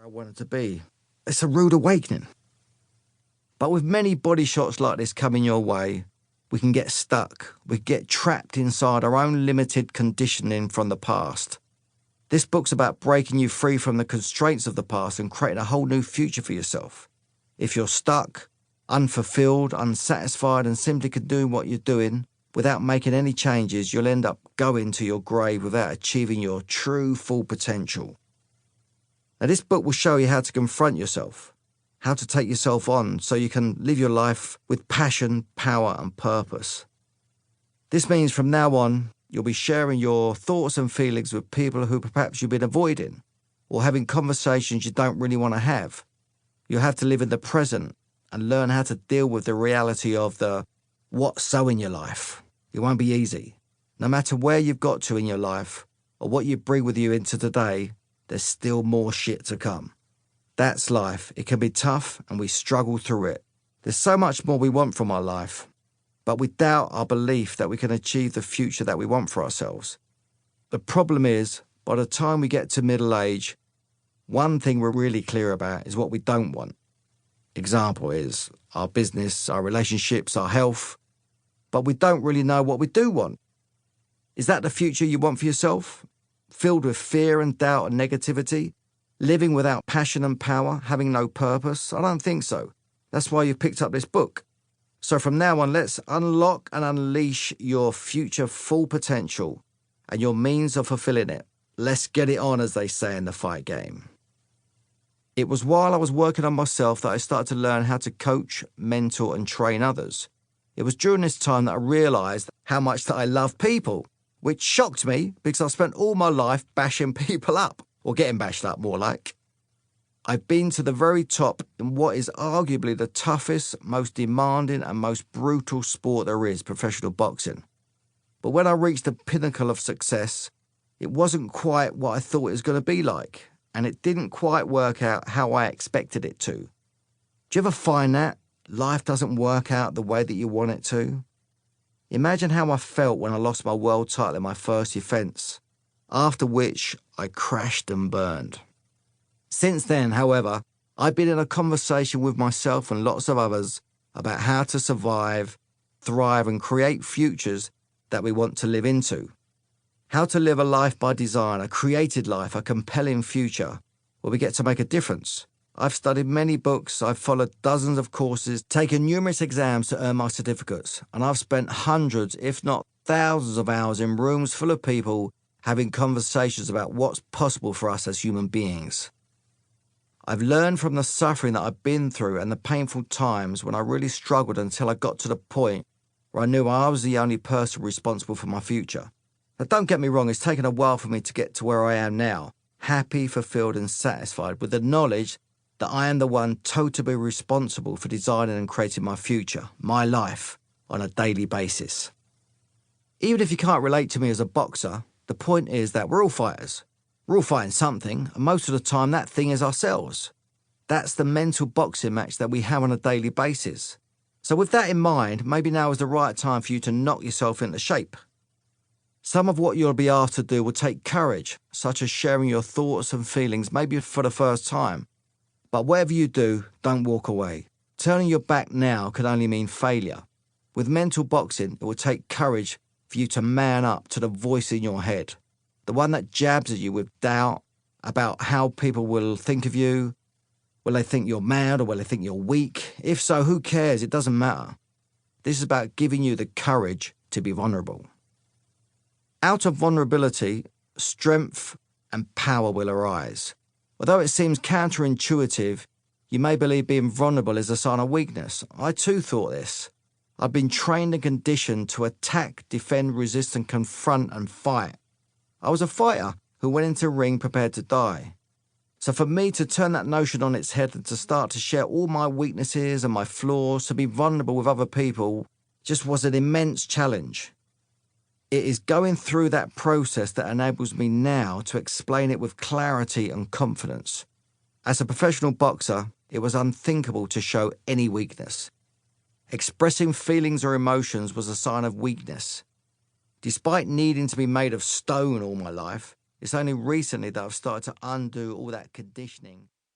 I wanted to be. It's a rude awakening. But with many body shots like this coming your way, we can get stuck. We get trapped inside our own limited conditioning from the past. This book's about breaking you free from the constraints of the past and creating a whole new future for yourself. If you're stuck, unfulfilled, unsatisfied, and simply can do what you're doing without making any changes, you'll end up going to your grave without achieving your true full potential. Now, this book will show you how to confront yourself, how to take yourself on so you can live your life with passion, power, and purpose. This means from now on, you'll be sharing your thoughts and feelings with people who perhaps you've been avoiding or having conversations you don't really want to have. You'll have to live in the present and learn how to deal with the reality of the what's so in your life. It won't be easy. No matter where you've got to in your life or what you bring with you into today, there's still more shit to come. That's life. It can be tough and we struggle through it. There's so much more we want from our life, but we doubt our belief that we can achieve the future that we want for ourselves. The problem is, by the time we get to middle age, one thing we're really clear about is what we don't want. Example is our business, our relationships, our health, but we don't really know what we do want. Is that the future you want for yourself? Filled with fear and doubt and negativity? Living without passion and power? Having no purpose? I don't think so. That's why you've picked up this book. So from now on, let's unlock and unleash your future full potential and your means of fulfilling it. Let's get it on, as they say in the fight game. It was while I was working on myself that I started to learn how to coach, mentor, and train others. It was during this time that I realized how much that I love people, which shocked me because I spent all my life bashing people up, or getting bashed up more like. I've been to the very top in what is arguably the toughest, most demanding and most brutal sport there is, professional boxing. But when I reached the pinnacle of success, it wasn't quite what I thought it was going to be like, and it didn't quite work out how I expected it to. Do you ever find that life doesn't work out the way that you want it to? Imagine how I felt when I lost my world title in my first defence, after which I crashed and burned. Since then, however, I've been in a conversation with myself and lots of others about how to survive, thrive, and create futures that we want to live into. How to live a life by design, a created life, a compelling future where we get to make a difference. I've studied many books, I've followed dozens of courses, taken numerous exams to earn my certificates, and I've spent hundreds, if not thousands of hours in rooms full of people having conversations about what's possible for us as human beings. I've learned from the suffering that I've been through and the painful times when I really struggled until I got to the point where I knew I was the only person responsible for my future. Now, don't get me wrong, it's taken a while for me to get to where I am now, happy, fulfilled, and satisfied with the knowledge that I am the one totally responsible for designing and creating my future, my life, on a daily basis. Even if you can't relate to me as a boxer, the point is that we're all fighters. We're all fighting something, and most of the time that thing is ourselves. That's the mental boxing match that we have on a daily basis. So with that in mind, maybe now is the right time for you to knock yourself into shape. Some of what you'll be asked to do will take courage, such as sharing your thoughts and feelings, maybe for the first time. But whatever you do, don't walk away. Turning your back now could only mean failure. With mental boxing, it will take courage for you to man up to the voice in your head, the one that jabs at you with doubt about how people will think of you. Will they think you're mad or will they think you're weak? If so, who cares? It doesn't matter. This is about giving you the courage to be vulnerable. Out of vulnerability, strength and power will arise. Although it seems counterintuitive, you may believe being vulnerable is a sign of weakness. I too thought this. I've been trained and conditioned to attack, defend, resist, and confront and fight. I was a fighter who went into a ring prepared to die. So for me to turn that notion on its head and to start to share all my weaknesses and my flaws, to be vulnerable with other people, just was an immense challenge. It is going through that process that enables me now to explain it with clarity and confidence. As a professional boxer, it was unthinkable to show any weakness. Expressing feelings or emotions was a sign of weakness. Despite needing to be made of stone all my life, it's only recently that I've started to undo all that conditioning.